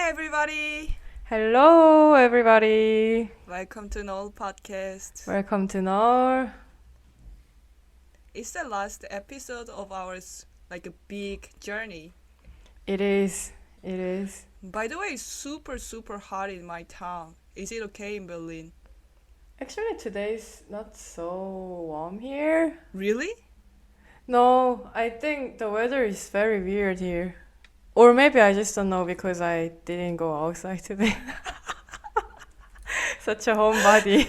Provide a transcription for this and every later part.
Hi everybody! Hello, everybody. Welcome to Noel Podcast. Welcome to Nor. It's the last episode of ours, like a big journey. It is. It is. By the way, it's super hot in my town. Is it okay in Berlin? Actually, today's not so warm here. Really? No, I think the weather is very weird here. Or maybe I just don't know because I didn't go outside today. Such a homebody.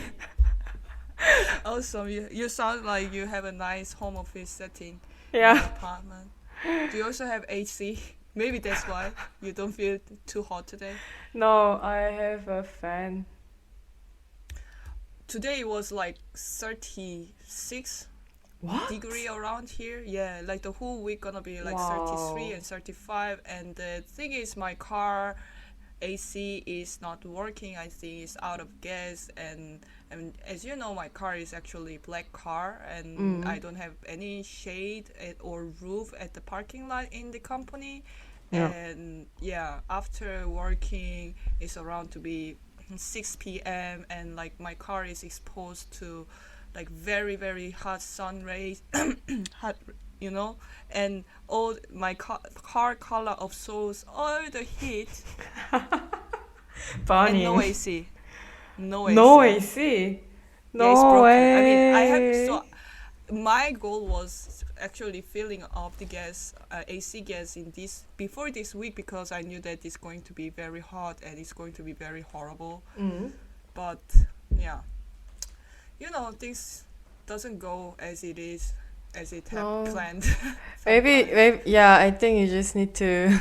Awesome. You sound like you have a nice home office setting in Yeah. your apartment. Do you also have AC? Maybe that's why you don't feel too hot today. No, I have a fan. Today it was like 36 What? degree around here. Yeah, like the whole week gonna be like Wow. 33 and 35. And the thing is, my car AC is not working. I think it's out of gas. And as you know, my car is actually black car, and I don't have any shade or roof at the parking lot in the company. Yeah. And yeah, after working, it's around to be 6 p.m. and like my car is exposed to like very hot sun rays, hot, and all my car color absorbs all the heat. And no Burning. AC, no AC. No AC. Yeah, it's No broken. way. I mean, I have my goal was actually filling up the gas, AC gas in before this week, because I knew that it's going to be very hot and it's going to be very horrible. But yeah, things doesn't go as it is, as it had No. planned. Maybe, yeah, I think you just need to,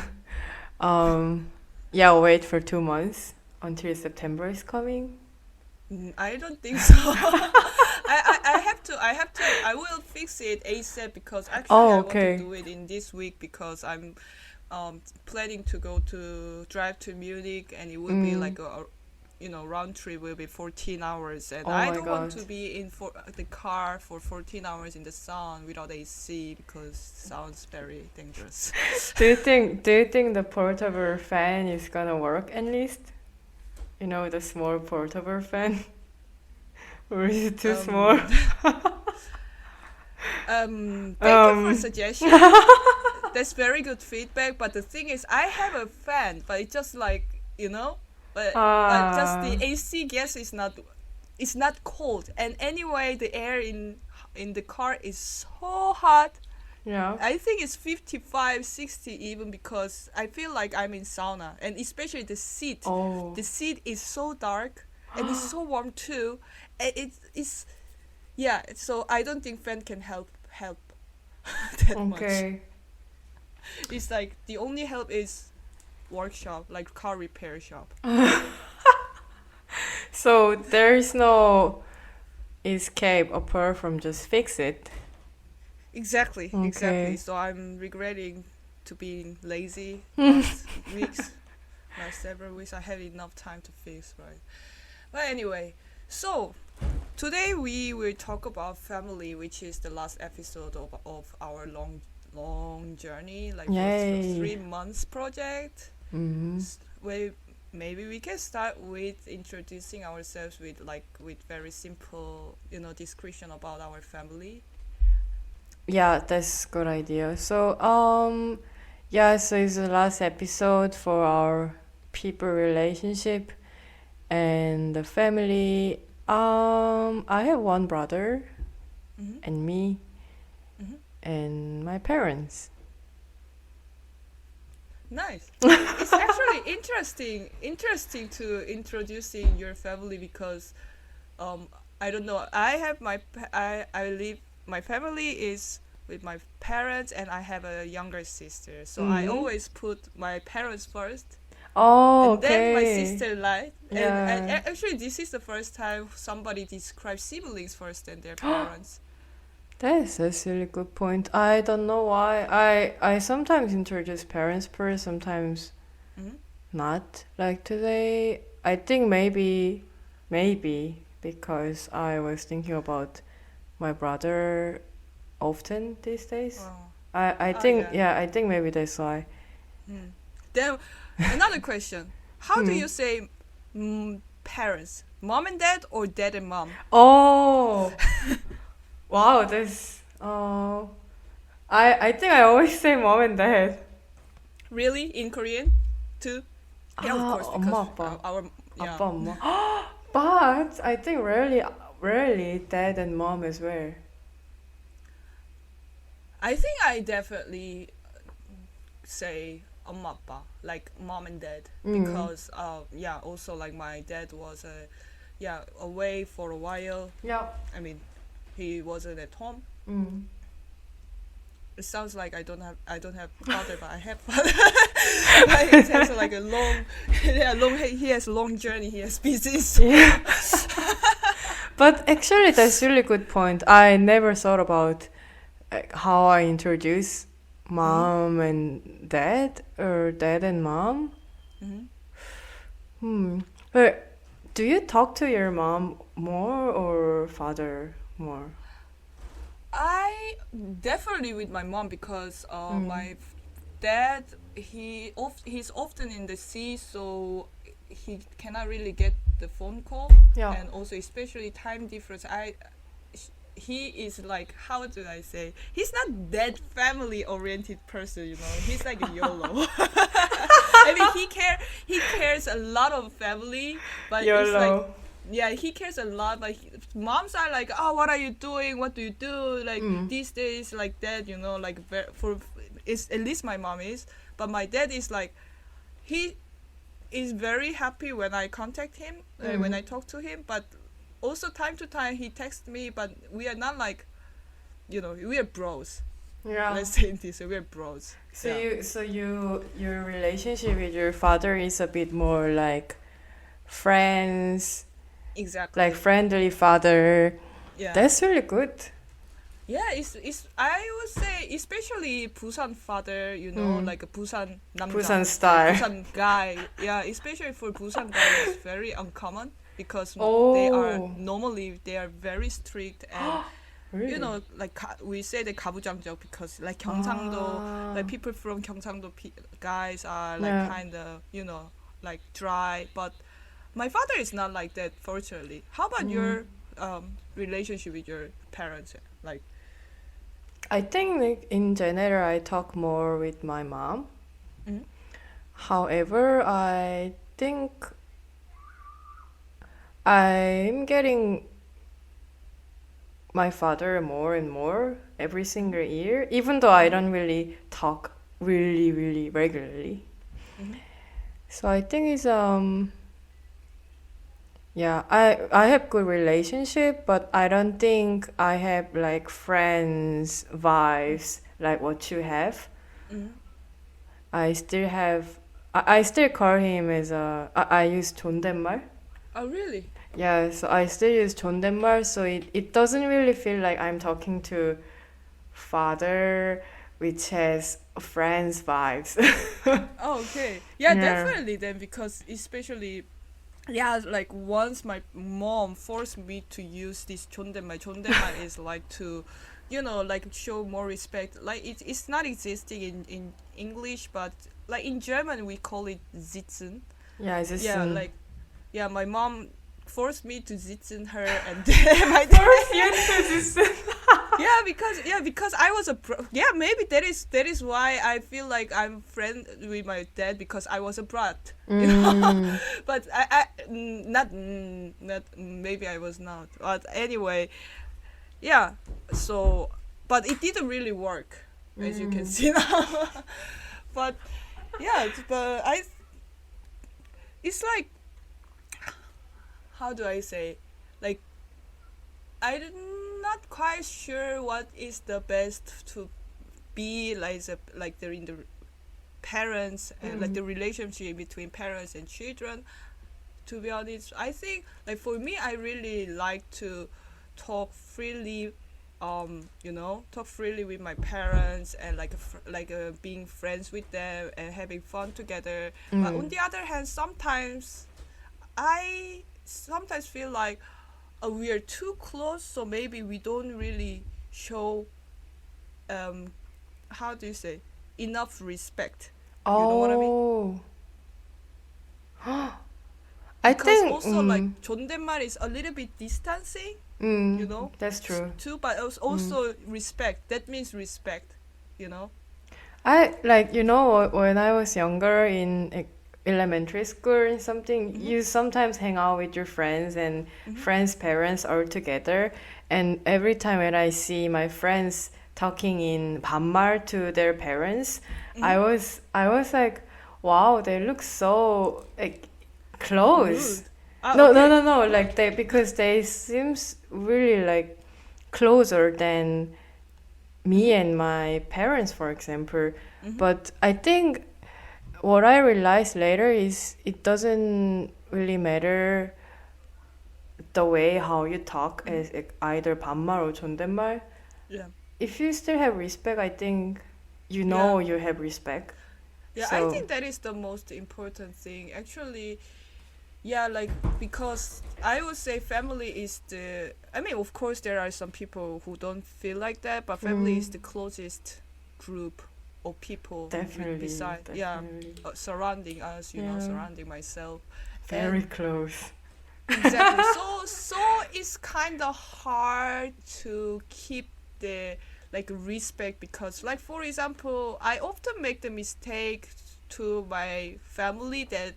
wait for 2 months until September is coming. I don't think so. I will fix it ASAP, because actually I want Okay. to do it in this week, because I'm planning to drive to Munich, and it will be like a round trip will be 14 hours, and Oh I my don't want to God. be in the car for 14 hours in the sun without AC, because it sounds very dangerous. Do you think the portable fan is gonna work at least? You know, the small portable fan? Or is it too small? Thank you for suggestion. That's very good feedback. But the thing is, I have a fan, but it's just like but just the AC gas is not. It's not cold, and anyway, the air in the car is so hot. Yeah. I think it's 55, 60 even, because I feel like I'm in sauna, and especially the seat. Oh. The seat is so dark, and it's so warm too. And it's yeah. So I don't think fan can help that much. Okay. It's like the only help is workshop, like car repair shop. So there is no escape apart from just fix it. Exactly. Okay. So I'm regretting to be lazy last several weeks. I had enough time to fix, right? But anyway, so today we will talk about family, which is the last episode of our long journey, like for Yay. 3 months project. Mm-hmm. Where maybe we can start with introducing ourselves with very simple, description about our family. Yeah, that's a good idea. So, so it's the last episode for our people relationship and the family. I have one brother Mm-hmm. and me Mm-hmm. and my parents. Nice. It's actually interesting to introducing your family, because I don't know. I live. My family is with my parents, and I have a younger sister. So I always put my parents first, Oh, and then my okay. sister like. Yeah. And actually, this is the first time somebody describes siblings first than their parents. That's a really good point. I don't know why. I sometimes introduce parents first, sometimes Mhm. not. Like today, I think maybe because I was thinking about my brother often these days. Oh. I Oh, think yeah. I think maybe that's why. Then another question. how do you say parents? Mom and dad or dad and mom? Oh, wow, this. I think I always say mom and dad. Really? In Korean too? Yeah, of course, 엄마 because 아빠. our yeah. 아빠 엄마. But I think rarely dad and mom as well. I think I definitely say 엄마 아빠, like mom and dad, because yeah, also like my dad was away for a while. Yeah. I mean, he wasn't at home. It sounds like I don't have father, but I have father. Like, it has like a long, he has a long journey. He has business. Yeah. But actually, that's really good point. I never thought about how I introduce mom and dad or dad and mom. But do you talk to your mom more or father more? I definitely with my mom because my dad he's often in the sea, so he cannot really get the phone call. Yeah. And also especially time difference. He is like, how do I say? He's not that family oriented person, you know. He's like a YOLO. I mean, he cares a lot of family, but YOLO. it's like, yeah, he cares a lot, but moms are like, oh, what are you doing? What do you do? Like these days, like that, you know, like it's at least my mom is, but my dad is like, he is very happy when I contact him, when I talk to him, but also time to time he texts me, but we are not like, you know, we are bros. Yeah. Let's say this, we are bros. So yeah. your relationship with your father is a bit more like friends. Exactly. Like friendly father. Yeah. That's really good. Yeah, it's I would say especially Busan father, you know, like a Busan 남자, Busan style. Busan guy. Yeah, especially for Busan guy, it's very uncommon because they are very strict and Really? you know, like we say the 가부장적 because like 경상도, like people from 경상도 guys are like kind of, you know, like dry, but my father is not like that, fortunately. How about your relationship with your parents? Like, I think like, in general I talk more with my mom. However, I think I'm getting my father more and more every single year, even though I don't really talk really regularly. So I think it's yeah, I have good relationship, but I don't think I have like friends vibes like what you have. I still have I still call him as I use 존댓말. oh really? Yeah, so I still use 존댓말, so it doesn't really feel like I'm talking to father, which has friends vibes. Oh, okay. Yeah, Yeah. definitely then, because especially, yeah, like once my mom forced me to use this 존댓말. 존댓말 is like to, you know, like show more respect. Like it's not existing in English, but like in German we call it sitzen. Yeah, it's just Yeah, like, yeah, my mom forced me to sitzen her, and then my dad. because I was maybe that is why I feel like I'm friend with my dad, because I was a brat, you know. But I not maybe I was not, but anyway, yeah. So, but it didn't really work, as you can see now. But yeah, it's like, how do I say, like, I'm not quite sure what is the best to be like they're in the parents and like the relationship between parents and children. To be honest, I think like for me, I really like to talk freely, talk freely with my parents and being friends with them and having fun together. But on the other hand, sometimes I feel like we are too close, so maybe we don't really show how do you say, enough respect. You know what I mean? I because think also like 존댓말 is a little bit distancing, you know, that's true. too, but also respect. That means respect, you know. I like, you know, when I was younger in elementary school and something, you sometimes hang out with your friends and friends' parents are together. And every time when I see my friends talking in 반말 to their parents, I was like, wow, they look so like close. Rude. Ah, No, no, okay. no, no. Like they, because they seems really like closer than me and my parents, for example. But I think what I realized later is it doesn't really matter the way how you talk as either 반말 or 존댓말. Yeah. If you still have respect, I think you Yeah. know you have respect. Yeah, I think that is the most important thing. Actually, yeah, like because I would say family is I mean, of course, there are some people who don't feel like that, but family is the closest group of people Definitely, beside, definitely. surrounding us, you know, Yeah. surrounding myself. Very And close. exactly. So it's kind of hard to keep the like respect because, like for example, I often make the mistake to my family that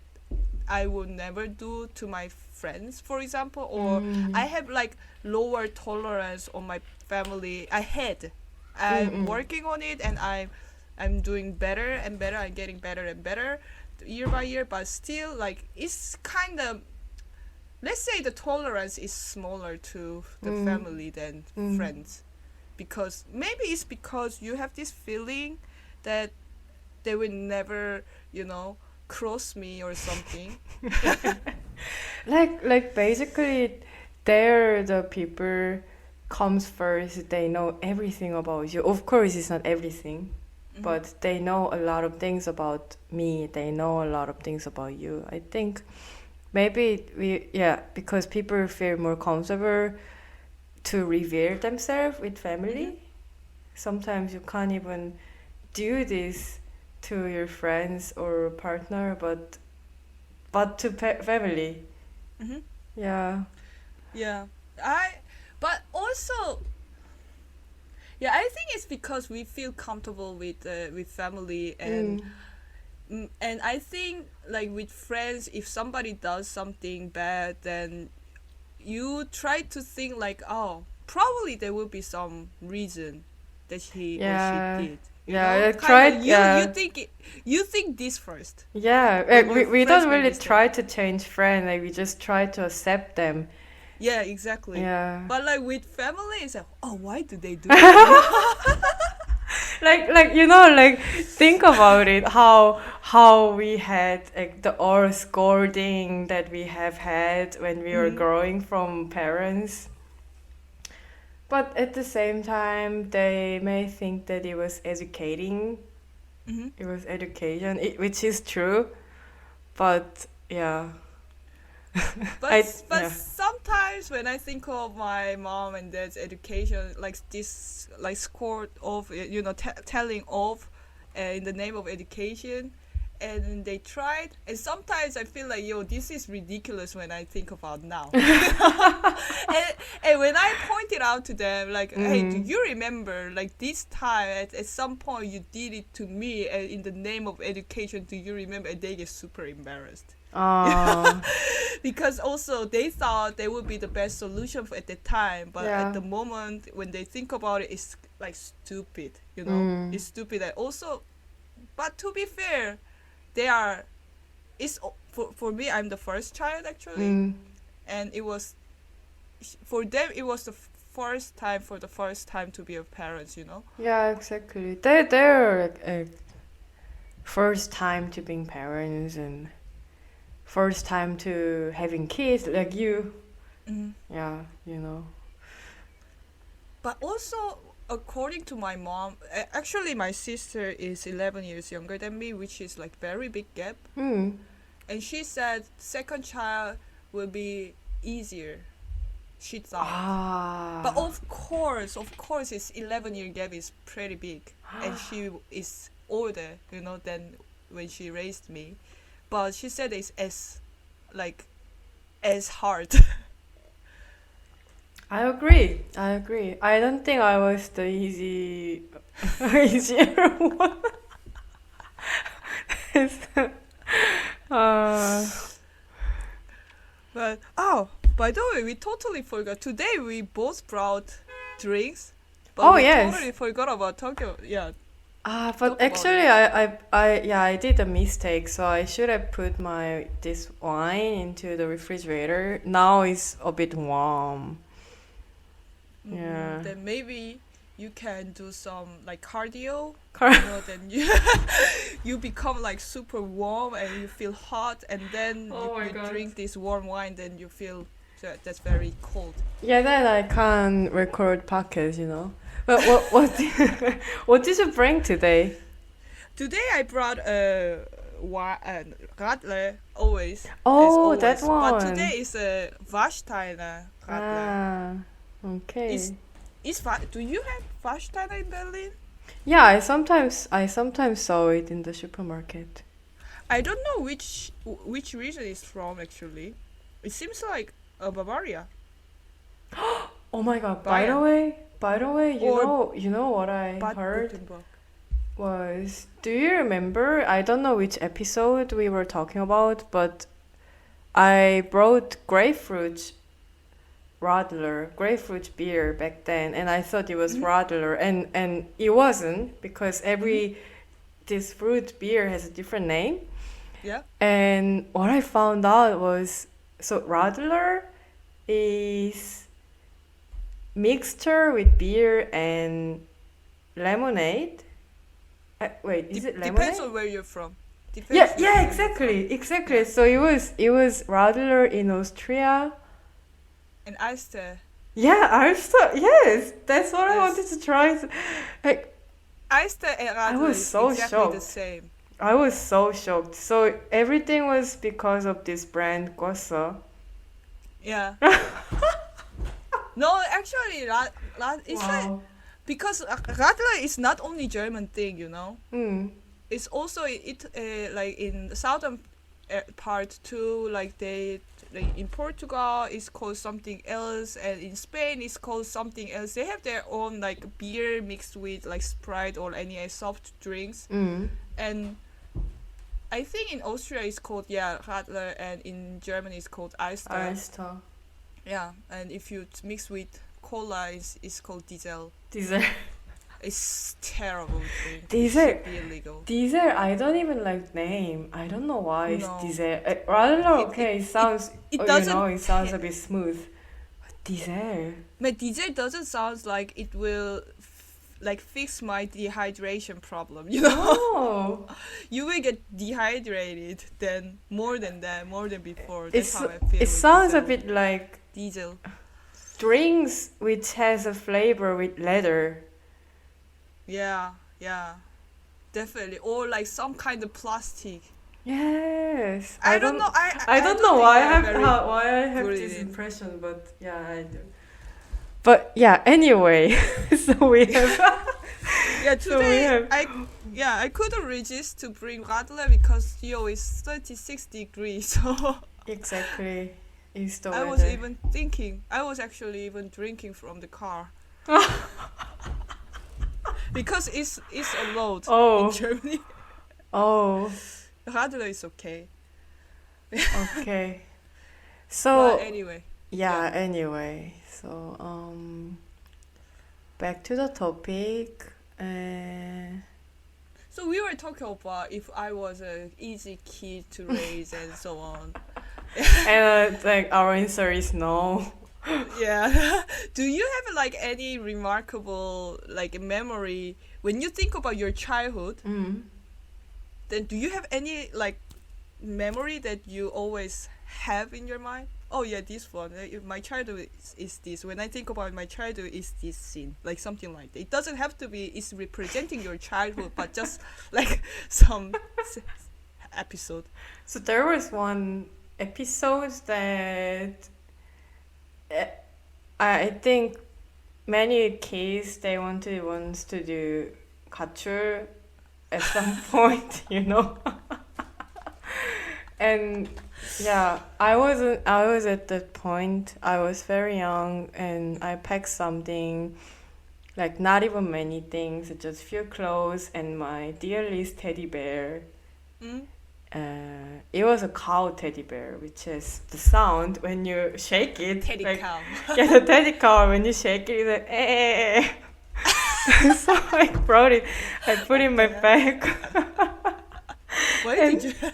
I would never do to my friends, for example, or I have like lower tolerance on my family. I'm working on it, and I'm doing better and better. I'm getting better and better year by year, but still, like it's kind of, let's say the tolerance is smaller to the family than friends, because maybe it's because you have this feeling that they will never, you know, cross me or something. Like basically, they're the people comes first. They know everything about you. Of course, it's not everything, but they know a lot of things about me. They know a lot of things about you. I think maybe because people feel more comfortable to reveal themselves with family. Sometimes you can't even do this to your friends or partner, but to family. Mm-hmm. Yeah. Yeah, but also, yeah, I think it's because we feel comfortable with family, and I think like with friends, if somebody does something bad, then you try to think like, oh, probably there will be some reason that he or Yeah. she did. You Yeah, know, I kind tried. of Yeah, you think this first. yeah. When your We friends don't make really mistake. try to change friends. Like we just try to accept them. Yeah, exactly. Yeah. But like with family, it's like, oh, why do they do that? Like you know, like think about it. How we had like the all scolding that we have had when we were growing from parents. But at the same time, they may think that it was educating. Mm-hmm. It was education, which is true. But yeah, But sometimes when I think of my mom and dad's education, like this, like scored off, you know, telling off, in the name of education, and they tried, and sometimes I feel like, yo, this is ridiculous when I think about now. And when I pointed out to them, like, hey, do you remember, like this time at some point you did it to me, in the name of education? Do you remember? And they get super embarrassed. Because also they thought they would be the best solution at the time, but at the moment when they think about it, it's like stupid, you know. It's stupid. And also, but to be fair, they are, it's for me, I'm the first child actually, and it was, for them it was the first time to be a parents, you know. Yeah, exactly. They're first time to being parents and first time to having kids like you. Yeah, you know. But also, according to my mom, actually my sister is 11 years younger than me, which is like very big gap. And she said second child will be easier, she thought. But of course, it's 11-year gap is pretty big, and she is older, you know, than when she raised me. but she said it's as hard. I agree. I don't think I was the easier one. uh, But by the way, we totally forgot. Today we both brought drinks, but Oh, we yes. totally forgot about Tokyo. Yeah, but Talk about actually, it. I did a mistake. So I should have put this wine into the refrigerator. Now it's a bit warm. Yeah. Then maybe you can do some like cardio. Car- Then you become like super warm and you feel hot, and then Oh my you God. drink this warm wine, then you feel that's very cold. Yeah, then I can record podcasts, you know. But what did you bring today? Today I brought a Radler always. as Oh, always. that one. But today is a Warsteiner Radler. Okay. Do you have Warsteiner in Berlin? Yeah, I sometimes saw it in the supermarket. I don't know which region it's from actually. It seems like Bavaria. Oh my God! Bayern. By the way, Or you know what I Bad heard Württemberg. was. Do you remember? I don't know which episode we were talking about, but I brought grapefruit grapefruit beer back then, and I thought it was Mhm. Radler, and it wasn't because this fruit beer has a different name. Yeah. And what I found out was so Radler is mixture with beer and lemonade. Wait, is it lemonade? Depends on where you're from. Depends Yeah, where yeah, you're exactly. So it was Radler in Austria. from. And Alster. Yeah, yes, that's what I Yes. wanted to try. Like, Alster and Radler was is so exactly the shocked. same. I was so shocked. So everything was because of this brand Gossa. Yeah. No, actually, it's like because Radler is not only German thing, you know. Mm. It's also like in the southern part too. Like in Portugal it's called something else, and in Spain it's called something else. They have their own like beer mixed with like Sprite or any soft drinks. Mm. And I think in Austria it's called Radler, and in Germany it's called Alster. Alster. Yeah, and if you mix with cola, it's called Diesel. Diesel. It's terrible drink. Diesel. It should be illegal. Diesel, I don't even like name. I don't know why it's No. Diesel. Radler, okay, it sounds. it you doesn't know, it sounds a hit. bit smooth. But Diesel. But Diesel doesn't sound like it will like fix my dehydration problem. You know, Oh. you will get dehydrated then more than before. That's how I feel. It with sounds a Diesel. bit like Diesel. drinks which has a flavor with leather. Yeah, definitely. Or like some kind of plastic. Yes. I don't know. I don't know think why they are why I have good this in- impression, but yeah, I do. But yeah, anyway, so we have Yeah, So we today have- I couldn't resist to bring Radler because here is 36 degrees. So exactly. Is the I weather. was actually even drinking from the car. Because it's a load Oh. in Germany. Oh, Radler is okay. okay. So But anyway, yeah, anyway, so back to the topic. so we were talking about if I was an easy kid to raise and so on. And like our answer is no. Yeah. Do you have like any remarkable like memory when you think about your childhood? Mm. Then do you have any like memory that you always have in your mind? Oh yeah, this one. My childhood is this. When I think about my childhood, is this scene like something like that. It doesn't have to be. It's representing your childhood, but just like some episode. So there was one episode that I think many kids they wants to do 가출 at some point, you know. And yeah, I was at that point. I was very young, and I packed something like not even many things, just few clothes and my dearest teddy bear. Mm? It was a cow teddy bear, which is the sound when you shake it. Teddy like, cow. Yeah, the teddy cow, when you shake it, it's like, eh. So I brought it, I put it in my bag. Why And- did you?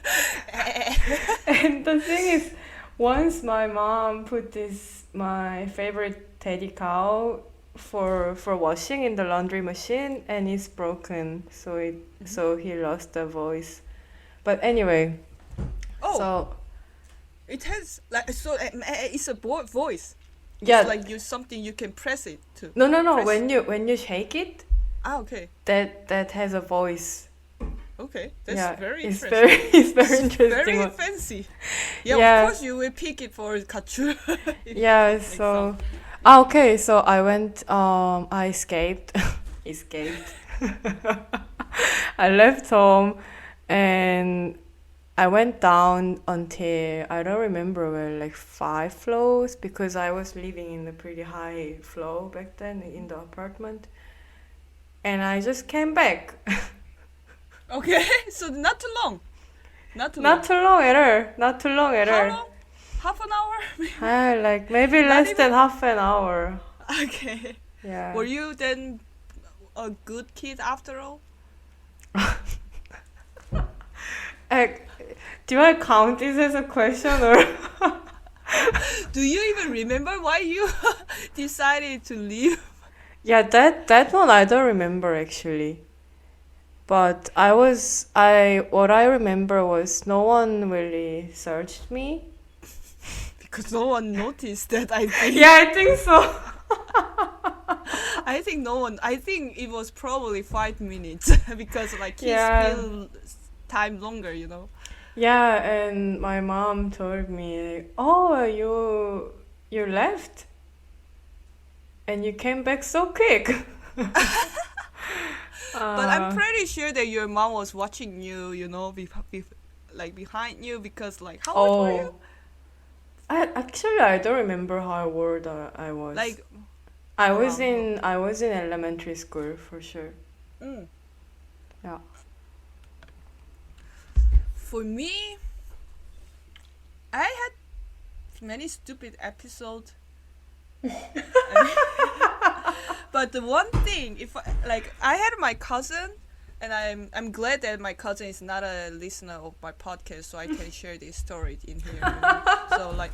And the thing is, once my mom put my favorite teddy cow for washing in the laundry machine, and it's broken, so he lost the voice. But anyway, Oh, so it has like so. It's a voice. yeah, It's like something you can press it to. no, press. when you shake it, Okay. that has a voice. Okay. That's Yeah, very it's interesting. it's very interesting. Very one. fancy. Yeah, Yeah. of course you will pick it for Kachu. Yeah, so okay, so I went I escaped. Escaped. I left home and I went down until I don't remember where, like 5 floors, because I was living in a pretty high floor back then in the apartment. And I just came back. Okay, so not too long. Not too Not too long at all. Not too long at long. How all. long? Half an hour? Like maybe Not less even- than half an hour. Okay. Yeah. Were you then a good kid after all? Do I count this as a question or? Do you even remember why you decided to leave? Yeah, that one I don't remember actually. But what I remember was no one really searched me. Because no one noticed that, I think. Yeah, I think so. I think no one. I think it was probably 5 minutes because like kids Yeah. feel time longer, you know. Yeah, and my mom told me, like, "Oh, you left, and you came back so quick." But I'm pretty sure that your mom was watching you, you know, like behind you, because like how old were you? I don't remember how old I was. Like I was around- in elementary school for sure. mm. Yeah. For me, I had many stupid episodes. But the one thing, I had my cousin, and I'm glad that my cousin is not a listener of my podcast, so I can share this story in here. You know? So like,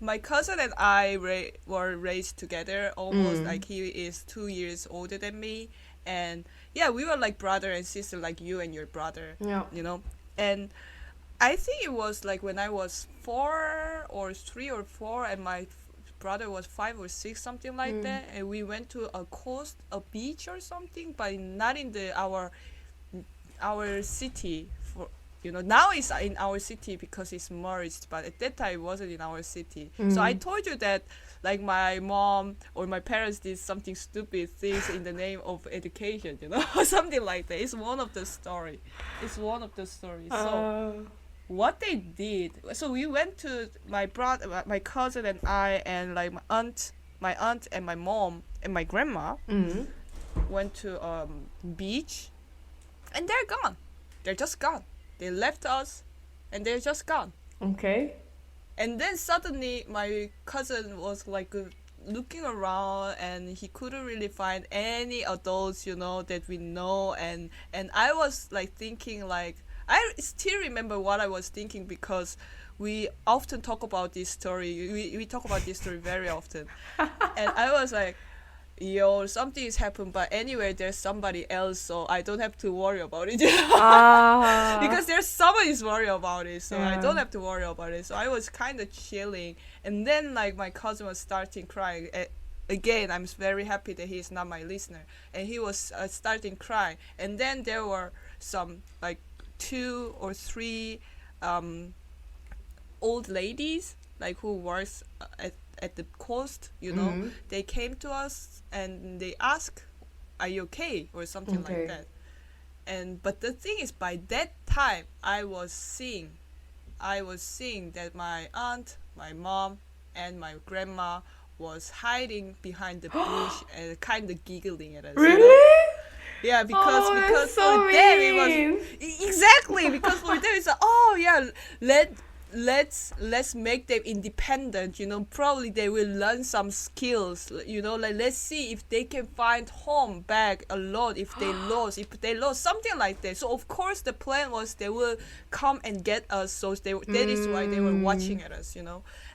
my cousin and I were raised together. Almost like he is 2 years older than me, and yeah, we were like brother and sister, like you and your brother. Yeah. You know, and I think it was like when I was 4 or 3 or 4, and my brother was 5 or 6, something like that, and we went to a beach or something, but not in our city. For now it's in our city because it's merged, but at that time it wasn't in our city. So I told you that like my mom or my parents did something stupid things in the name of education, or something like that. It's one of the stories. So what they did, so we went to my cousin and I, and like my aunt and my mom and my grandma went to beach, and they're gone. They're just gone. They left us, and they're just gone. Okay. And then suddenly my cousin was like looking around, and he couldn't really find any adults, that we know, and I was like thinking, like, I still remember what I was thinking, because we often talk about this story. We talk about this story very often. And I was like, yo, something has happened, but anyway, there's somebody else, so I don't have to worry about it. Because there's someone who's worried about it, so I don't have to worry about it. So I was kind of chilling. And then like my cousin was starting crying. Again, I'm very happy that he's not my listener. And he was starting crying. And then there were some like 2 or 3 old ladies, like who works at the coast, they came to us and they asked, "Are you okay?" or something like that. But the thing is, by that time I was seeing that my aunt, my mom, and my grandma was hiding behind the bush and kind of giggling at us. Really? Yeah, Oh, because that's so for them it mean. was exactly because for them it's like, oh yeah, let's make them independent. Probably they will learn some skills. Like let's see if they can find home back alone. If they lost something like that. So of course the plan was they will come and get us. So that is why they were watching at us.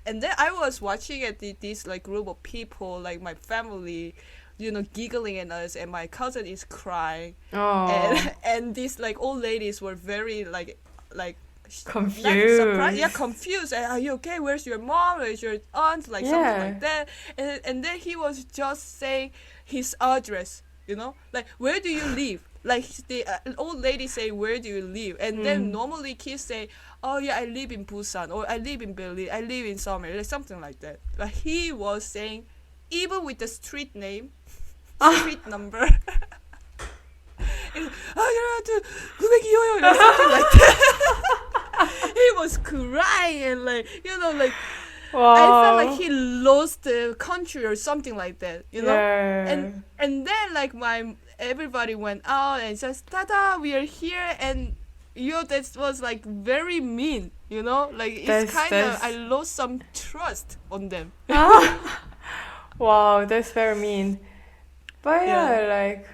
And then I was watching at this like group of people, like my family, giggling at us, and my cousin is crying, Oh, and these like old ladies were very like confused. surprised, yeah, confused. Are you okay? Where's your mom? Where's your aunt? Like something Yeah. like that. And then he was just saying his address. Like where do you live? Like the old lady say, where do you live? And then normally kids say, oh yeah, I live in Busan, or I live in Berlin, I live in somewhere, like something like that. But he was saying, even with the street name, street number. to or something like that. He was crying and like Wow. I felt like he lost the country or something like that. Yeah. And then like everybody went out and says, "Tada, we are here," and that was like very mean. Like it's kind of I lost some trust on them. Wow, that's very mean. But like.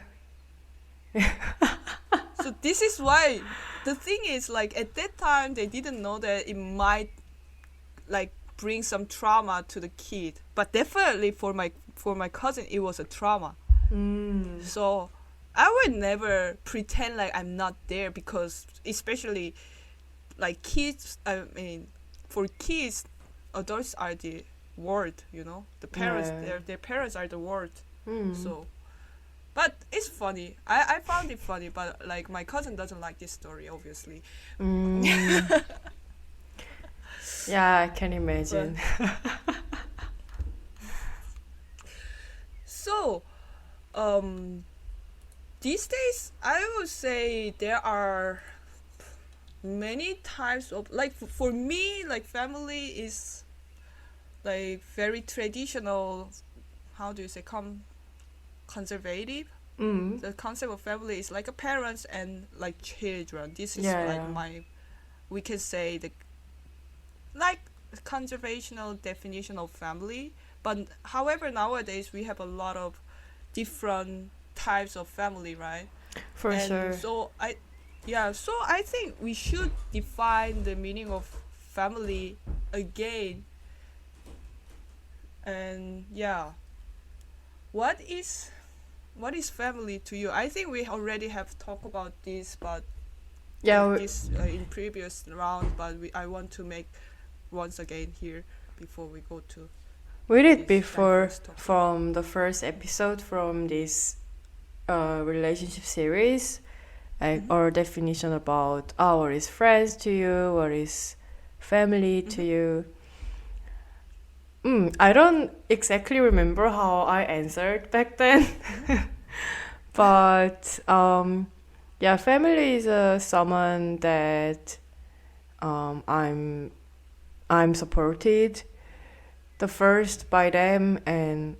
So this is why the thing is like at that time they didn't know that it might like bring some trauma to the kid, but definitely for my cousin it was a trauma. So I would never pretend like I'm not there, because especially like kids, I mean for kids, adults are the world, the parents, their parents are the world. So but it's funny. I found it funny, but like my cousin doesn't like this story, obviously. Yeah, I can imagine. So, these days I would say there are many types of like for me, like family is like very traditional. How do you say conservative? The concept of family is like a parents and like children. This is we can say the like conservational definition of family. But however, nowadays we have a lot of different types of family, right? For sure. So I think we should define the meaning of family again. And what is family to you? I think we already have talked about this, but this in previous round. But I want to make once again here before we go to. We did before from the first episode from this relationship series, our definition about what is friends to you, what is family to you. I don't exactly remember how I answered back then, but family is someone that I'm supported the first by them, and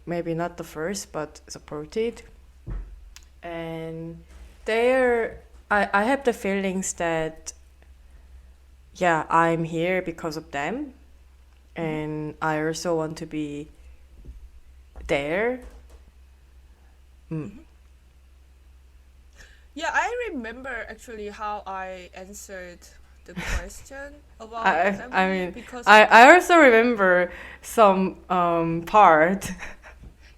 maybe not the first, but supported. And I have the feelings that I'm here because of them. And I also want to be there. Yeah, I remember actually how I answered the question about family. I mean, because I also remember some part.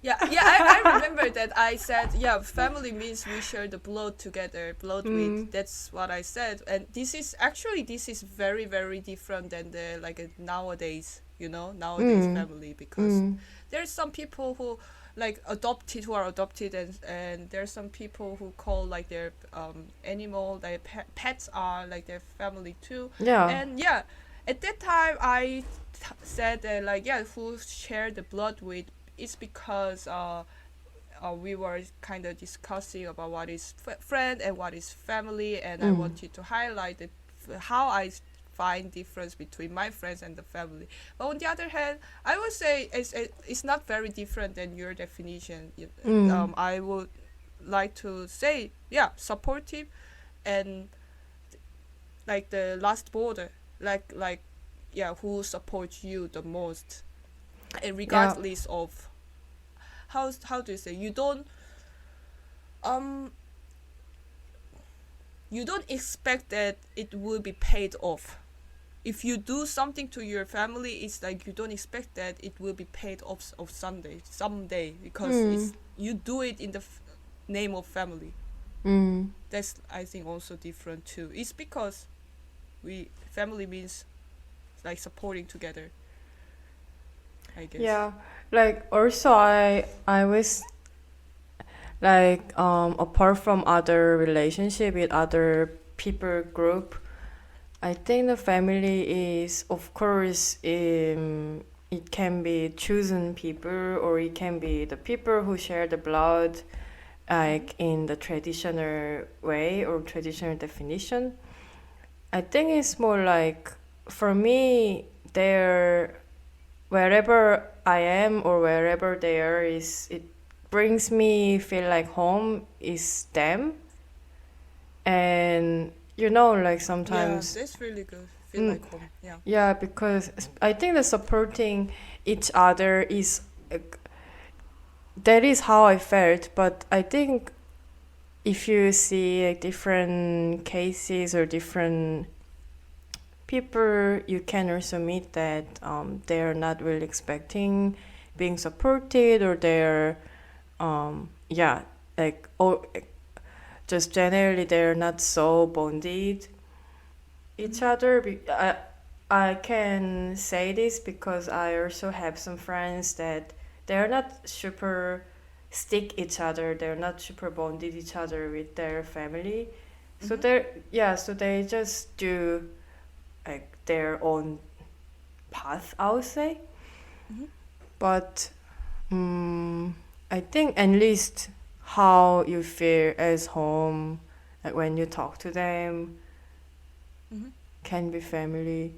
I remember that I said, family means we share the blood together, with. That's what I said. And this is very, very different than the nowadays, family, because there's some people who who are adopted, and there's some people who call like their animal, their pets are like their family too. And at that time I said that who share the blood with, it's because we were kind of discussing about what is friend and what is family, and I Mm. wanted to highlight how I find difference between my friends and the family. But on the other hand, I would say it's not very different than your definition. Mm. I would like to say, yeah, supportive and like the last border, like yeah, who supports you the most, and Yeah. regardless of how do you say, um you don't expect that it will be paid off. If you do something to your family, it's like you don't expect that it will be paid off of someday, because Mm. it's you do it in the name of family. Mm. That's, I think, also different too. It's because we family means like supporting together, I guess. Yeah. Like also I was like apart from other relationship with other people group, I think the family is, of course, it can be chosen people or it can be the people who share the blood, like in the traditional way or traditional definition. I think it's more like, for me, they're wherever I am or wherever they are, is it brings me feel like home is them. And like Yeah, sometimes, that's really good. Feel mm, like home. Yeah. yeah, because I think the supporting each other is that is how I felt. But I think if you see like different cases or different people, you can also meet that they are not really expecting being supported, or they're yeah, like, or just generally they're not so bonded each other. I can say this because I also have some friends that they're not super stick each other, they're not super bonded each other with their family. So Mm-hmm. so they just do like their own path, I would say. Mm-hmm. But I think at least how you feel as home, like when you talk to them, Mm-hmm. can be family.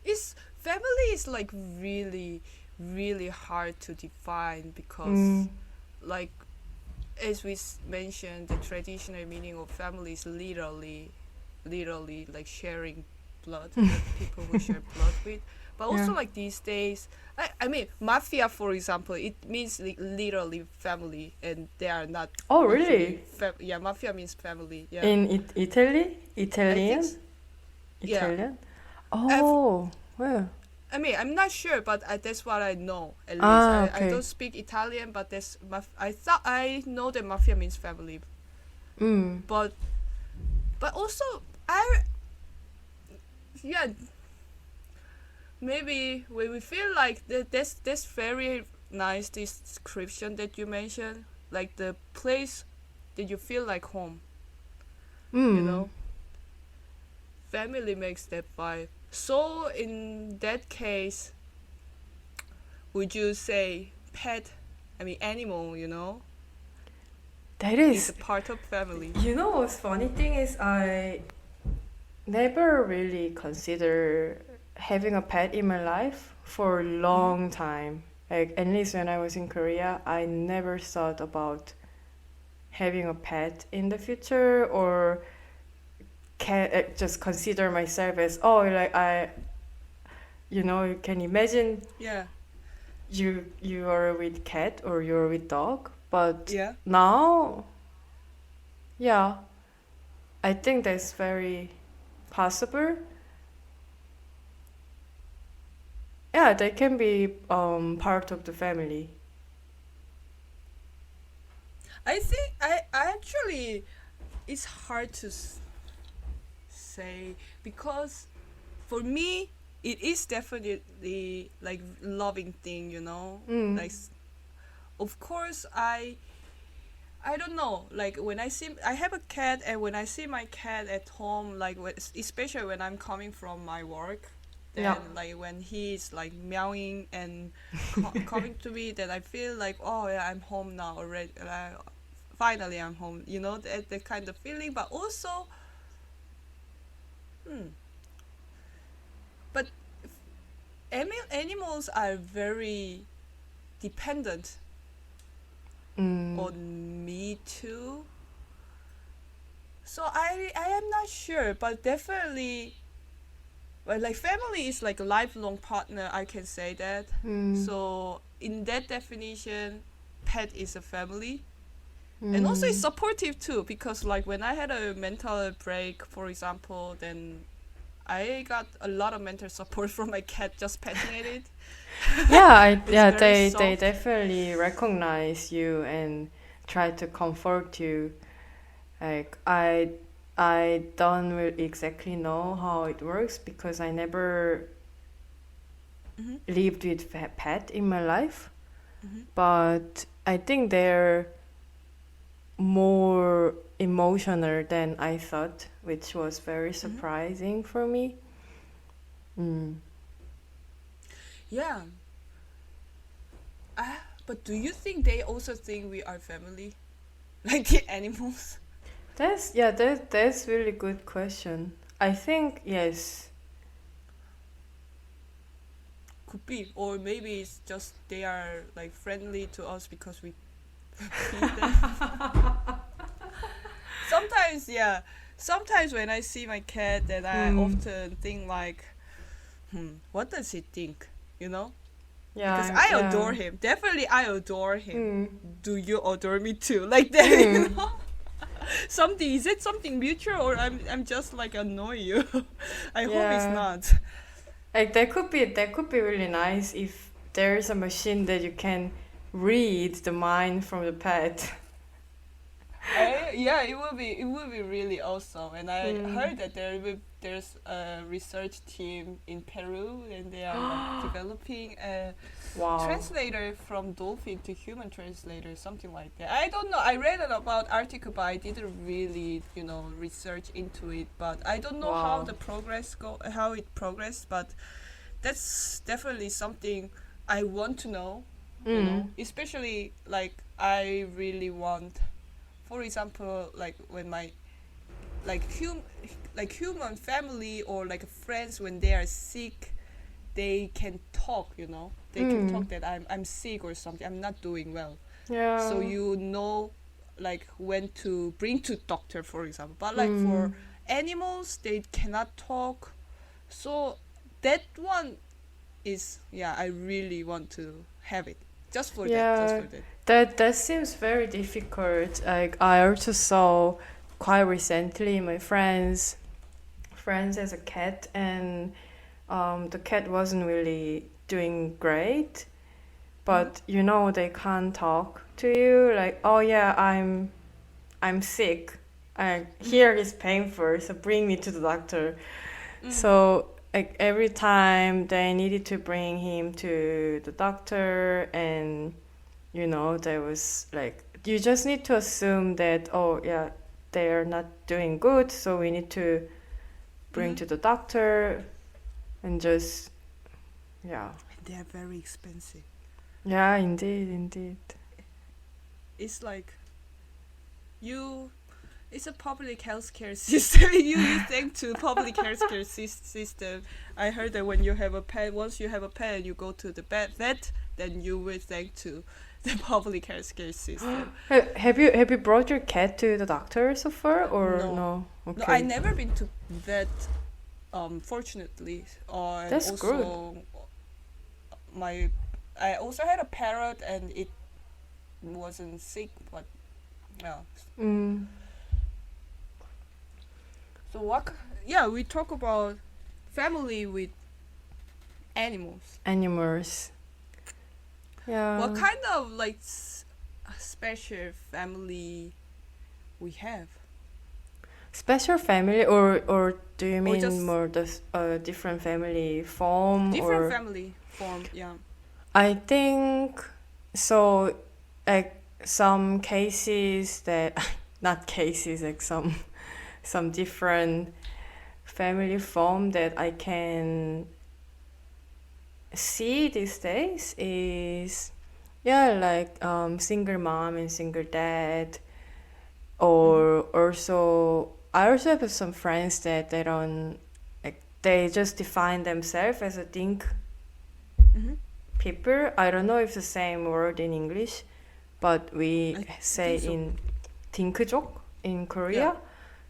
It's family is like really, really hard to define, because Mm. like as we mentioned, the traditional meaning of family is literally like sharing blood, the people who share blood with. But Yeah. also like these days, I mean, mafia, for example, it means literally family, and they are not Oh, actually really? yeah, mafia means family. Yeah, In Italy? I think Italian? yeah. Italian? I've, Oh, well. I mean, I'm not sure, but that's what I know, at least. Ah, I okay. don't speak Italian, but I thought I know that mafia means family, Mm. but also I yeah, maybe when we feel like that's very nice description that you mentioned, like the place that you feel like home, you Mm. know, family makes that vibe. So in that case, would you say pet, I mean animal, That is a is. part of family? What's funny thing is I never really consider having a pet in my life for a Mm-hmm. long time. Like at least when I was in Korea, I never thought about having a pet in the future, or can just consider myself as, oh, like you can imagine Yeah. you are with cat or you're with dog, but Yeah. now, yeah, I think that's very possible. Yeah, they can be part of the family. I think I actually, it's hard to say, because for me it is definitely like loving thing, Mm. like of course I don't know, like when I have a cat, and when I see my cat at home, like especially when I'm coming from my work, Then Yeah. like when he's like meowing and coming to me, then I feel like, oh yeah, I'm home now already. Finally, I'm home. You know, that kind of feeling. But also, hmm, but animals are very dependent Mm. on me too. So I am not sure, but definitely, well, like family is like a lifelong partner. I can say that. Mm. So in that definition, pet is a family, and also it's Mm. supportive too. Because like when I had a mental break, for example, then I got a lot of mental support from my cat just petting at it. Yeah, It's very they soft. definitely recognize you and try to comfort you. Like I don't really exactly know how it works because I never Mm-hmm. lived with a pet in my life, Mm-hmm. but I think they're more emotional than I thought, which was very Mm-hmm. surprising for me. Mm. Yeah. But do you think they also think we are family, like the animals? That's really good question. I think yes. Could be, or maybe it's just they are like friendly to us because we feed them. Sometimes, yeah. Sometimes when I see my cat, then I Mm. often think like, what does he think? You know? Because Yeah, I yeah. adore him. Definitely, I adore him. Mm. Do you adore me too? Like that, you Mm. know? Something, is it something mutual, or I'm just like annoy you? I hope it's Yeah. not. Like that could be really nice if there's a machine that you can read the mind from the pet. Yeah, it will be really awesome. And I Mm. heard that there's a research team in Peru, and they are like developing a Wow. translator from dolphin to human translator, something like that. I don't know. I read it about article, but I didn't really, research into it. But I don't know Wow. how it progressed. But that's definitely something I want to know. Mm. Especially like I really want, for example, like when my like human family or like friends, when they are sick, they can talk. They can Mm. talk that I'm sick or something, I'm not doing well. So Yeah. like when to bring to doctor, for example. But like for Mm. animals, they cannot talk. So that one is, yeah, I really want to have it, just Yeah. for that. That seems very difficult. Like I also saw quite recently my friends has a cat and the cat wasn't really doing great, Mm-hmm. but they can't talk to you like, oh yeah, I'm sick, Mm-hmm. here is painful, so bring me to the doctor. Mm-hmm. So like every time they needed to bring him to the doctor, and there was like, you just need to assume that, oh yeah, they are not doing good, so we need to bring Mm-hmm. to the doctor, and just, yeah. And they are very expensive. Yeah, indeed, indeed. It's like you it's a public healthcare system. You thank to public healthcare system. I heard that when you have a pet, once you have a pet and you go to the vet, then you will thank to the public healthcare system. Have you brought your cat to the doctor so far, or No, no? no, I Okay, never been to vet. Fortunately, and that's good. also my, I also had a parrot and it wasn't sick, but yeah. Mm, So yeah, we talk about family with animals. animals. Yeah. What kind of like special family we have, Special family, or do you or mean just more the different family form, different or? family form? Yeah. I think so. Like some cases that, not cases, like some different family form that I can see these days is, yeah, like single mom and single dad. Mm-hmm. Or also, I also have some friends that they don't, like, they just define themselves as a dink Mm-hmm. people. I don't know if the same word in English, but we I say think so. in 딩크족 in Yeah. Korea.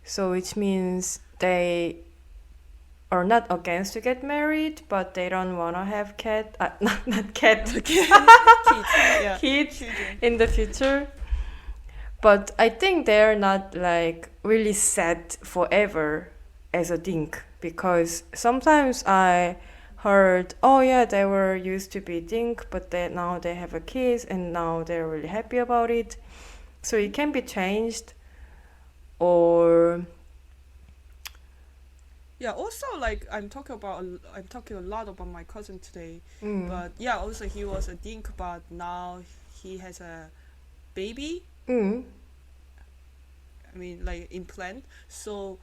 So which means they are not against to get married, but they don't wanna have cat, not cat, Okay. Kids. Yeah. kids Children. in the future. But I think they're not like really set forever as a dink, because sometimes I heard, oh yeah, they were used to be dink, but now they have a kids and now they're really happy about it. So it can be changed, or Yeah. Also, like I'm talking a lot about my cousin today, mm, but yeah, also he was a dink, but now he has a baby. mm, I mean, like implant. So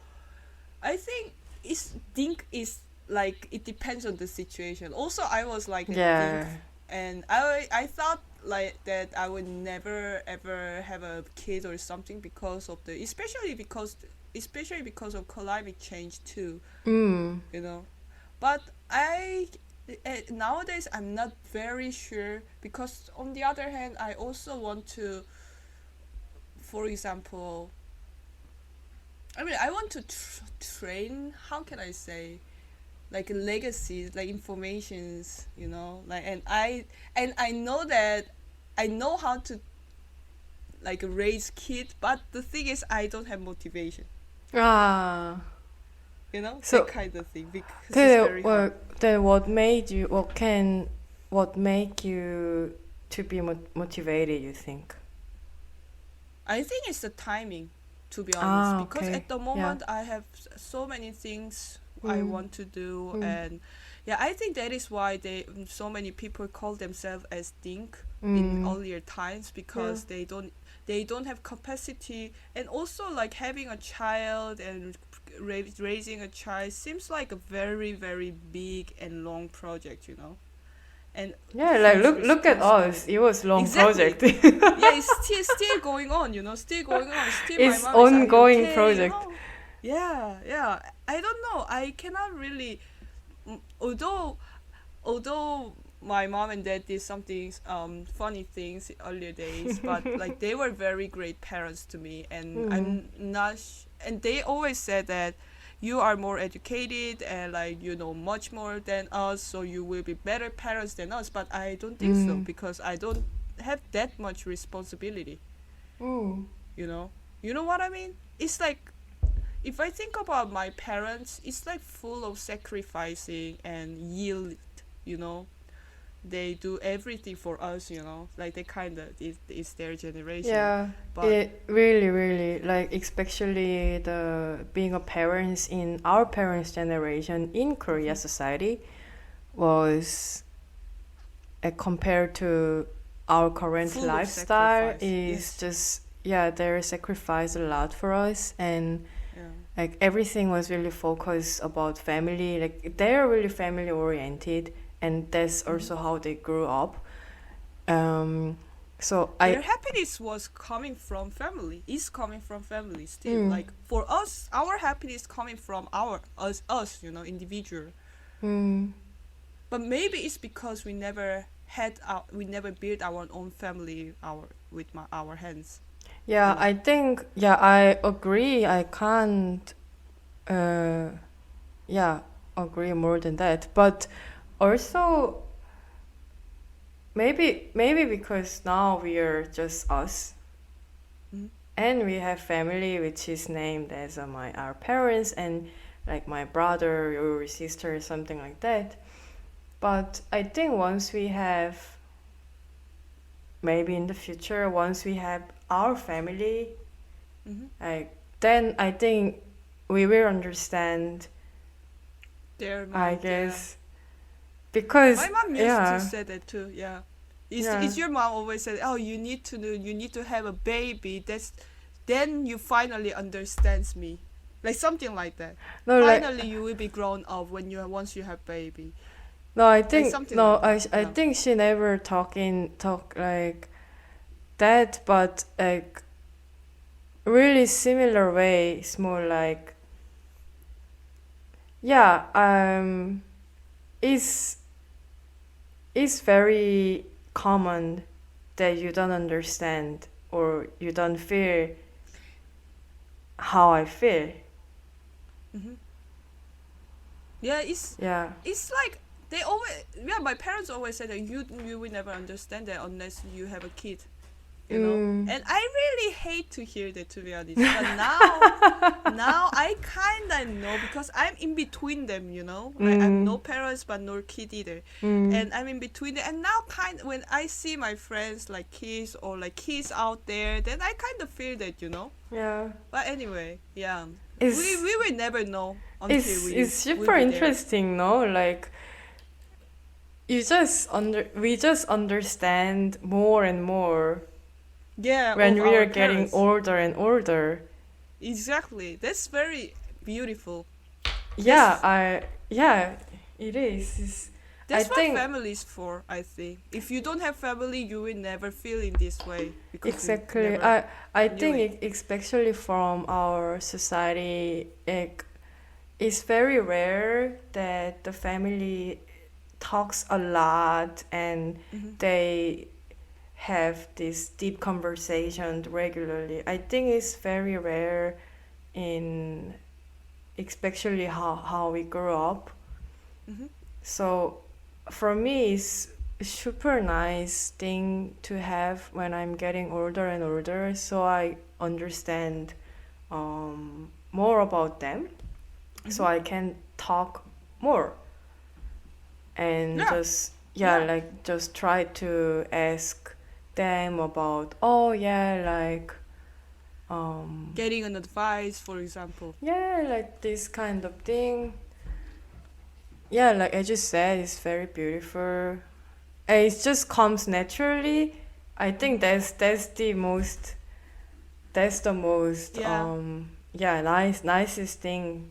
I think it's dink is like it depends on the situation. Also, I was like a dink, yeah, and I thought like that I would never ever have a kid or something because of the especially because of climate change too, mm, you know. But nowadays I'm not very sure because on the other hand I also want to, for example, I mean I want to train. How can I say? Like legacies, like informations, you know, like and I know that I know how to like raise kids, but the thing is I don't have motivation, ah. you know, that So kind of thing because it's then, very hard. what made you? What make you to be motivated? You think? I think it's the timing, to be honest, Ah, because okay. at the Yeah. moment I have so many things I Mm, want to do, mm, and yeah, I think that is why so many people call themselves as dink in mm. earlier times Yeah. because they don't have capacity, and also like having a child and raising a child seems like a very very big and long project, you know, and Yeah, like huge look at us. responsibility. It was long Exactly. project. Yeah, it's still going on, you know, still going on. Still my It's mom is, are you ongoing okay? project. Oh, yeah, yeah. I don't know. I cannot really, although my mom and dad did something funny things in earlier days, but like they were very great parents to me, and Mm, I'm not and they always said that you are more educated and like you know much more than us, so you will be better parents than us, but I don't think so mm, because I don't have that much responsibility, mm. you know. You know what I mean? It's like if I think about my parents, it's like full of sacrificing and yield, you know. They do everything for us, you know. Like they kind of it's their generation, Yeah, but it really, really, like, especially the being a parents in our parents' generation in Korea mhm, society was, compared to our current full of lifestyle, sacrifice. is Yes, just, yeah, they sacrificed a lot for us. And yeah, like everything was really focused about family, like they're really family oriented, and that's mhm. also how they grew up. um so I Their happiness was coming from family. Is coming from family still. mm, Like for us, our happiness coming from us, you know, individual. mm, But maybe it's because we never built our own family our hands, you yeah, know. I think, yeah, I agree. I can't uh yeah, agree more than that. But also, maybe because now we are just us, Mm-hmm. and we have family which is named as our parents, and like my brother or sister or something like that. But I think once we have, maybe in the future, once we have our family, Mm-hmm. like, then I think we will understand, Their I mind, yeah. guess, My because mom used to yeah, say that too. Yeah, yeah, is your mom always said, "Oh, you need to have a baby. Then you finally understands me," like something like that. no, like, Finally, you will be grown up when you once you have baby. No, I Like think something no, like that. I Yeah. think she never talk like that, but like really similar way. It's more like yeah, it's it's very common that you don't understand or you don't feel how I feel. Hmm. Yeah, Yeah. it's like they always, yeah, my parents always say that you will never understand that unless you have a kid, you know. Mm. And I really hate to hear that, to be honest. But now I kinda know because I'm in between them, you know. Like I'm no Mm. parents but no kid either, Mm. and I'm in between them. And now when I see my friends like kids or like kids out there, then I kind of feel that, you know. Yeah. But anyway, yeah, It's we will never know until it's we super be there. interesting, no? Like we just understand more and more Yeah, when of we are our getting parents. older and older. Exactly. That's very beautiful. Yeah, That's yeah, it is. I that's what think family is for, I think. If you don't have family, you will never feel in this way because you exactly. never I knew think it. especially from our society, it's very rare that the family talks a lot and Hmm. they have this deep conversation regularly. I think it's very rare in especially how we grew up. Hmm. So for me, it's a super nice thing to have when I'm getting older and older, so I understand more about them, so Hmm. I can talk more and Yeah, just yeah, yeah. like just try to ask them about oh yeah, like Getting an advice, for example. yeah, like this kind of thing. Yeah, like I just said, it's very beautiful. And it just comes naturally. I think Hmm. that's the most Yeah. yeah, nicest thing.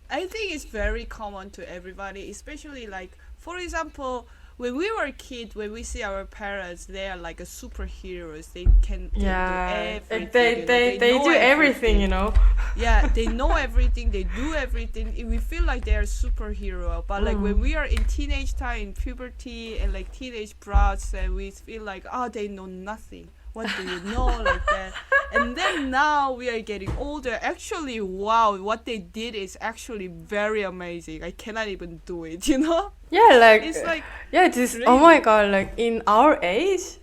I think it's very common to everybody, especially like, for example, when we were a kid, when we see our parents, they are like a superheroes. They can do Yeah, like everything, you know. They they know do everything, everything. you know. Yeah, they know everything. They do everything. We feel like they are superhero. But like when Mm. we are in teenage time, in puberty, and like teenage brats, and we feel like, oh, they know nothing. What do you know, like that? And then now we are getting older. Actually, wow, what they did is actually very amazing. I cannot even do it, you know? Yeah, like It's like yeah, just oh my crazy. god, like in our age.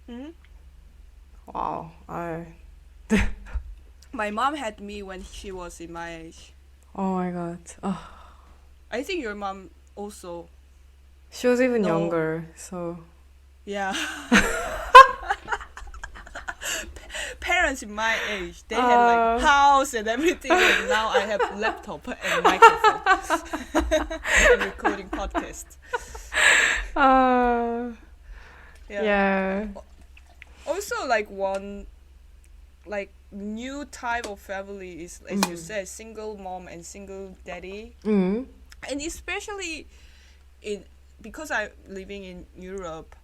Hmm. Wow, I My mom had me when she was in my age. oh my god. Oh, I think your mom also. she was even No, younger, so yeah. Parents in my age, they had like uh house and everything, and now I have laptop and microphone and recording podcast. uh Yeah. yeah. Also, like one like new type of family is, as you Mm. said, single mom and single daddy, Mm. and especially in because I'm living in Europe,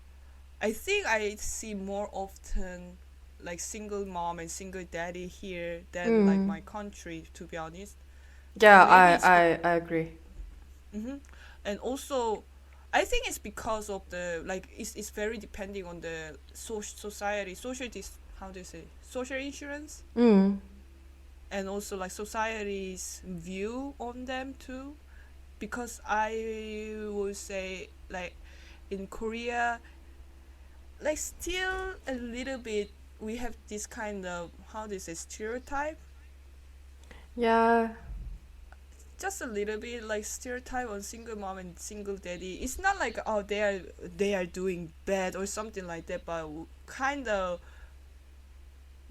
I think I see more often like single mom and single daddy here than like Mm. my country, to be honest. Yeah, Maybe it's I agree. hmm. And also I think it's because of the like it's very depending on the society social how do you say social insurance, Mm. and also like society's view on them too, because I would say like in Korea, like still a little bit we have this kind of how do you say stereotype, Yeah. just a little bit like stereotype on single mom and single daddy. It's not like oh they are doing bad or something like that, but kind of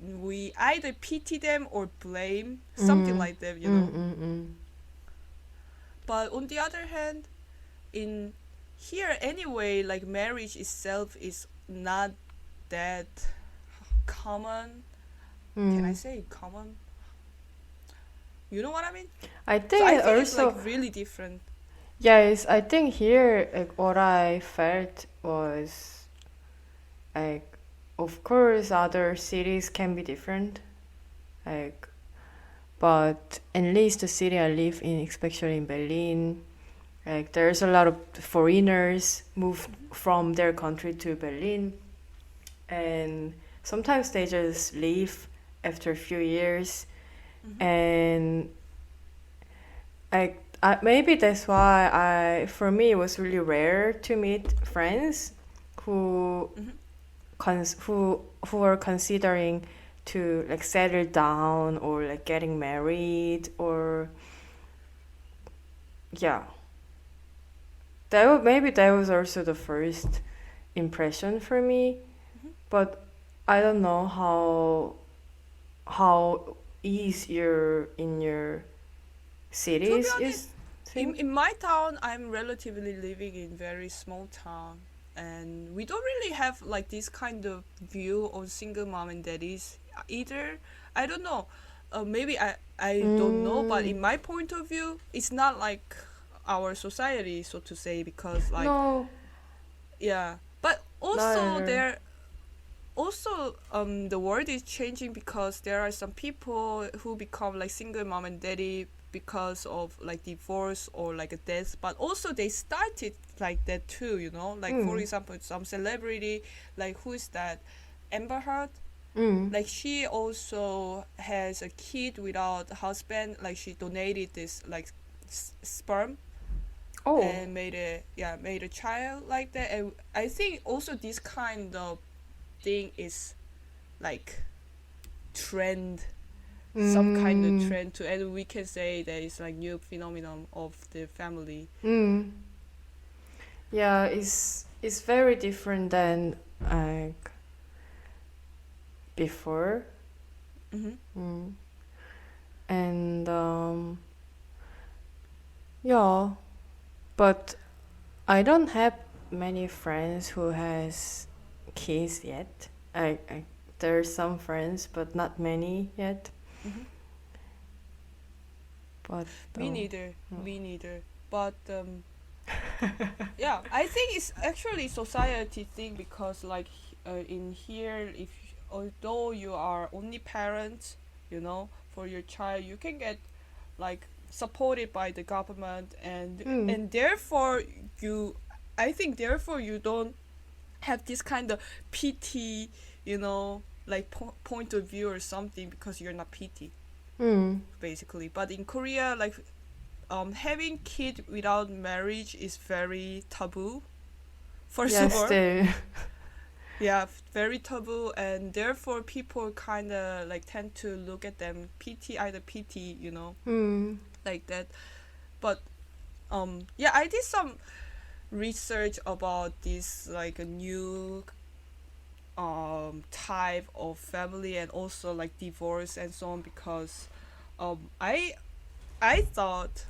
we either pity them or blame something Mm. like that, you Mm. know. Mm. Mm. But on the other hand, in here anyway, like marriage itself is not that common. Can I Mm. say common? You know what I mean? I So think I it think it's like also really different. Yes, I think here, like, what I felt was, like, of course, other cities can be different, like, but at least the city I live in, especially in Berlin, like, there's a lot of foreigners move from their country to Berlin, and sometimes they just leave after a few years, Mm-hmm. and maybe that's why for me, it was really rare to meet friends who Mm-hmm. who are considering to like settle down or like getting married or yeah. Maybe that was also the first impression for me, Mm-hmm. but I don't know how easier in your To be cities is honest, thing. in my town, I'm relatively living in very small town, and we don't really have like this kind of view on single mom and daddies either. I don't know. Maybe I don't know, but Mm, in my point of view, it's not like our society, so to say, because like no, yeah. But also neither. there also the world is changing because there are some people who become like single mom and daddy because of like divorce or like a death, but also they started like that too, you know, like for Mm, example some celebrity, like who is that, Amber Heard, mm. like she also has a kid without a husband, like she donated this like sperm Oh. and made a child like that. And I think also this kind of thing is like trend, some kind of Mm, trend too, and we can say that it's like new phenomenon of the family. mm. Yeah, it's very different than like before. Mm-hmm. Mm. And yeah, but I don't have many friends who has kids yet. There are some friends, but not many yet. Mm-hmm. But Me neither, mm. me neither, but yeah, I think it's actually society thing because like in here, if although you are only parent, you know, for your child, you can get like supported by the government, Mm. and therefore you, I think therefore you don't have this kind of pity, you know, like point of view or something because you're not pity Mm. basically. But in Korea, like having kid without marriage is very taboo, first of Yes, all. they. Yeah, very taboo, and therefore people kind of like tend to look at them pity, either pity, you know, Mm. like that. But yeah, I did some research about this like a new type of family and also like divorce and so on because um I I thought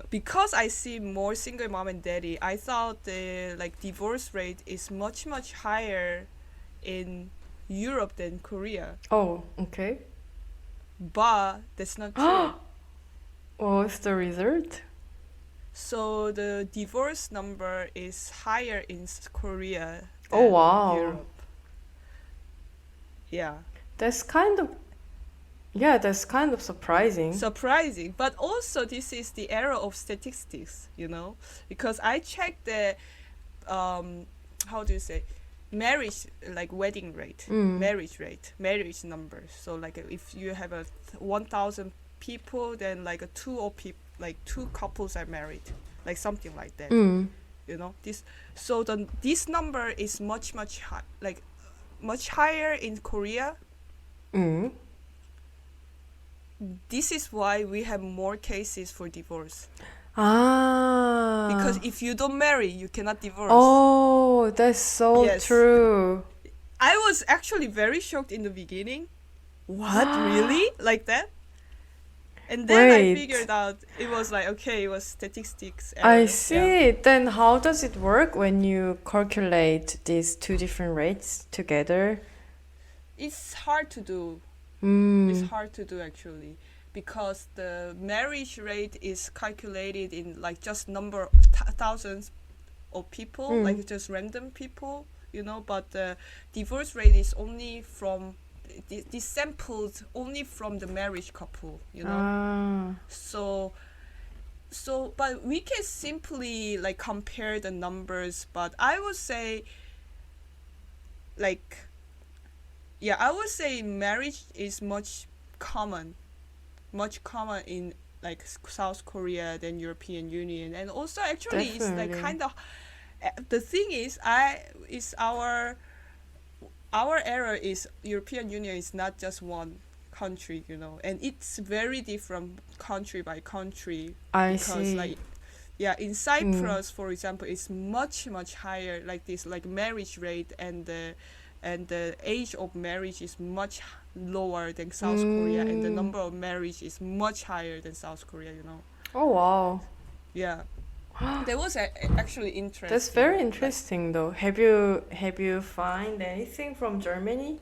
because I see more single mom and daddy, I thought the like divorce rate is much higher in Europe than Korea, Oh, okay. but that's not true. What's the result? So the divorce number is higher in Korea Oh, than wow. Europe. Yeah. That's kind of, yeah, that's kind of surprising. Surprising, but also this is the era of statistics, you know, because I checked the um how do you say, marriage, like wedding rate, Mm. marriage numbers. So like if you have a 1,000 people, then like a like two couples are married, like something like that, Mm. you know, this. So this number is much high, like much higher in Korea. Mm. This is why we have more cases for divorce, because Ah. if you don't marry, you cannot divorce. Oh, that's so Yes, true. I was actually very shocked in the beginning. What, really, like that? And then I Wait, figured out it was like, okay, it was statistics I error. Yeah, see. Then how does it work when you calculate these two different rates together? it's hard to do. It's Hmm. hard to do actually, because the marriage rate is calculated in like just number thousands of people, like just random people, but the divorce rate is only from sampled only from the marriage couple, so but we can simply like compare the numbers, but I would say marriage is much common in like South Korea than European Union. And also actually it's like kind of the thing is our error is European Union is not just one country, and it's very different country by country. I because see. like in Cyprus, for example, it's much higher, like this like marriage rate, and the age of marriage is much lower than South Korea, and the number of marriage is much higher than South Korea. Oh wow. Yeah. That was actually interesting. That's very interesting, though. Have you find anything from Germany?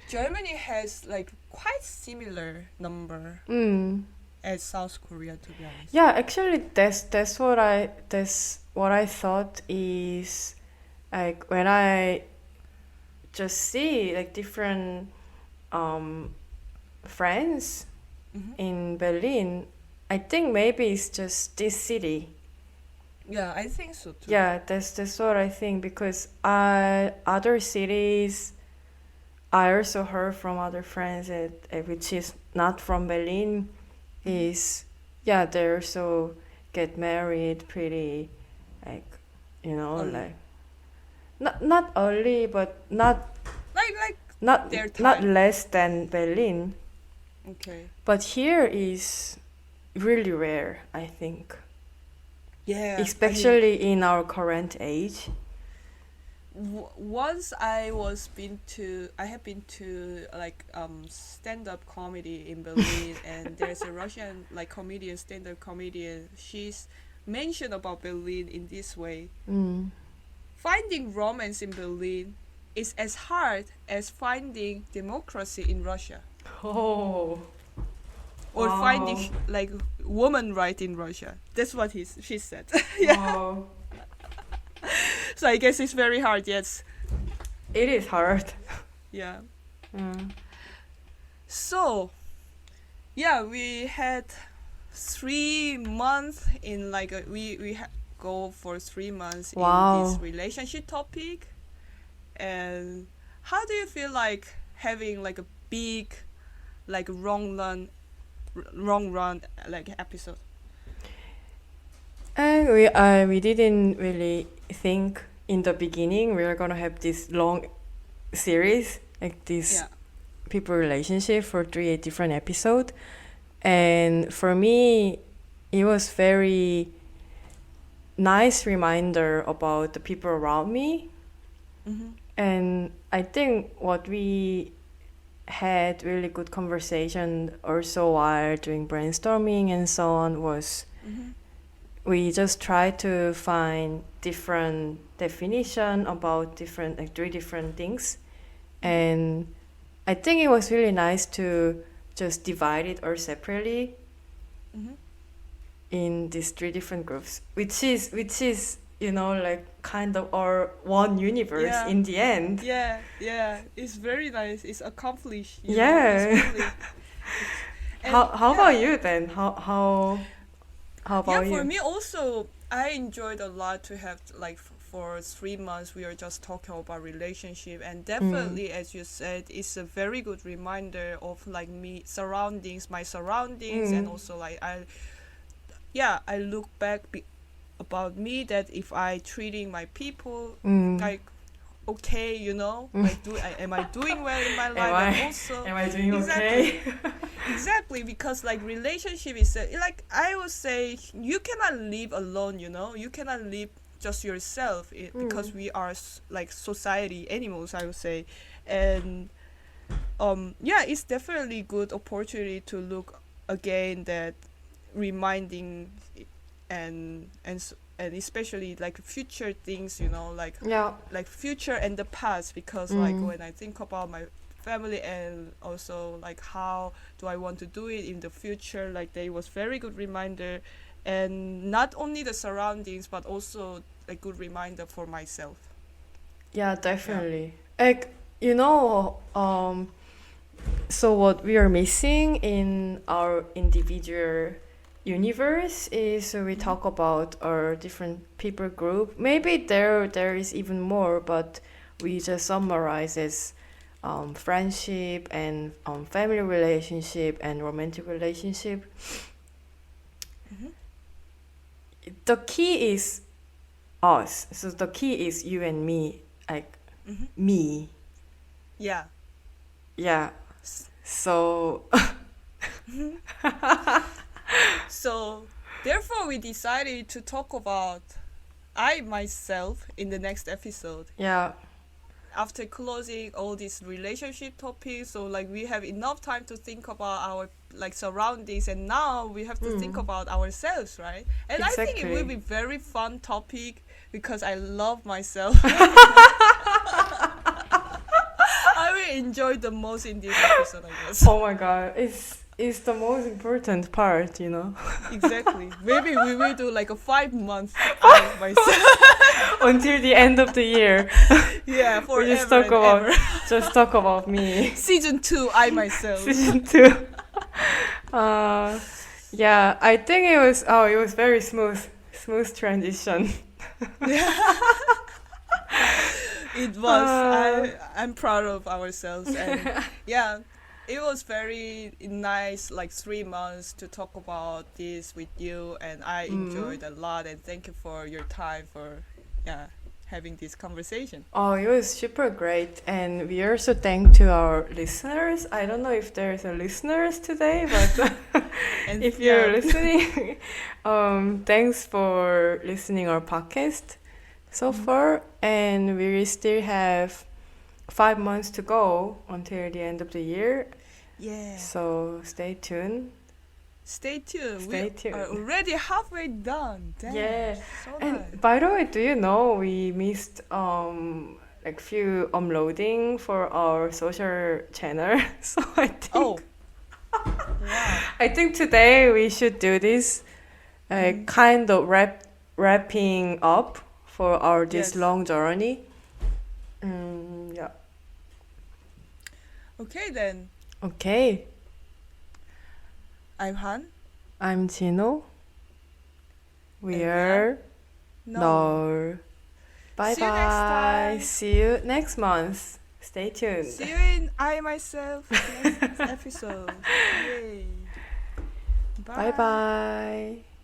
Germany has like quite similar number as South Korea, to be honest. Yeah, actually, that's what I thought is like when I just see like different friends in Berlin. I think maybe it's just this city. Yeah, I think so too. Yeah, that's what I think, because other cities, I also heard from other friends that which is not from Berlin, is they also get married pretty like Early. like not early, but not their not time. less than Berlin. Okay. But here is really rare, I think. Yeah. Especially in our current age. Once I have been to like stand-up comedy in Berlin, and there's a Russian like comedian, stand-up comedian. She's mentioned about Berlin in this way: finding romance in Berlin is as hard as finding democracy in Russia. Oh. Or Wow. finding like woman right in Russia. That's what she said. Yeah. Wow. So I guess it's very hard. Yes. It is hard. Yeah. Mm. So, yeah, we had 3 months in like go for 3 months Wow. in this relationship topic. And how do you feel like having like a big, like long run like episode? And we didn't really think in the beginning we were gonna have this long series, like this people relationship for 3 different episodes. And for me, it was very nice reminder about the people around me. And I think what we had really good conversation also while doing brainstorming and so on was we just tried to find different definition about different like 3 different things. And I think it was really nice to just divide it or separately in these 3 different groups, which is like kind of our one universe in the end. Yeah, it's very nice. It's accomplished. Yeah. It's really, how about you then? How about you? For me also, I enjoyed a lot to have like for 3 months we are just talking about relationship, and definitely as you said, it's a very good reminder of like my surroundings, and also like I look back about me, that if I treating my people like okay, like am I doing well in my life? And also, am I doing exactly, okay? Exactly, because like relationship is like I would say you cannot live alone. You cannot live just yourself because we are like society animals, I would say. And it's definitely good opportunity to look again, that reminding and especially like future things, like future and the past, because like when I think about my family, and also like how do I want to do it in the future. Like they was very good reminder, and not only the surroundings but also a good reminder for myself. Yeah, definitely. Like, you know, so what we are missing in our individual universe is we talk about our different people group. Maybe there is even more, but we just summarize as friendship and family relationship and romantic relationship. Mm-hmm. The key is us. So the key is you and me, like Mm-hmm. me. Yeah. Yeah. So So therefore we decided to talk about I myself in the next episode. yeah. After closing all these relationship topics, so like we have enough time to think about our like surroundings, and now we have to think about ourselves, right? And I think it will Exactly. be very fun topic because I love myself. I will enjoy the most in this episode, I guess. Oh my god, it's the most important part, you know. Exactly. Maybe we will do like a 5 month I myself. Until the end of the year, Yeah, we forever just talk and about ever. just talk about me. Season 2, I myself. Season 2. Yeah, I think it was very smooth transition. It was. I'm proud of ourselves, and yeah, it was very nice. Like 3 months to talk about this with you, and I enjoyed a lot. And thank you for your time for, having this conversation. Oh, it was super great, and we also thank to our listeners. I don't know if there's a listeners today, but And if you're listening, thanks for listening our podcast so far, and we still have 5 months to go until the end of the year. yeah, So stay tuned. stay tuned. Stay We are tuned. already halfway done. Damn, Yeah. so And nice. by the way, do you know we missed like few uploading for our social channel? So I think Oh, wow. I think today we should do this kind of wrapping up for our this Yes. long journey. Yeah. Okay then. Okay. I'm Han. I'm Chino. We And we are No. No. Bye See you next bye. time. See you next month. Stay tuned. See you in I myself next episode. Yay. Bye bye.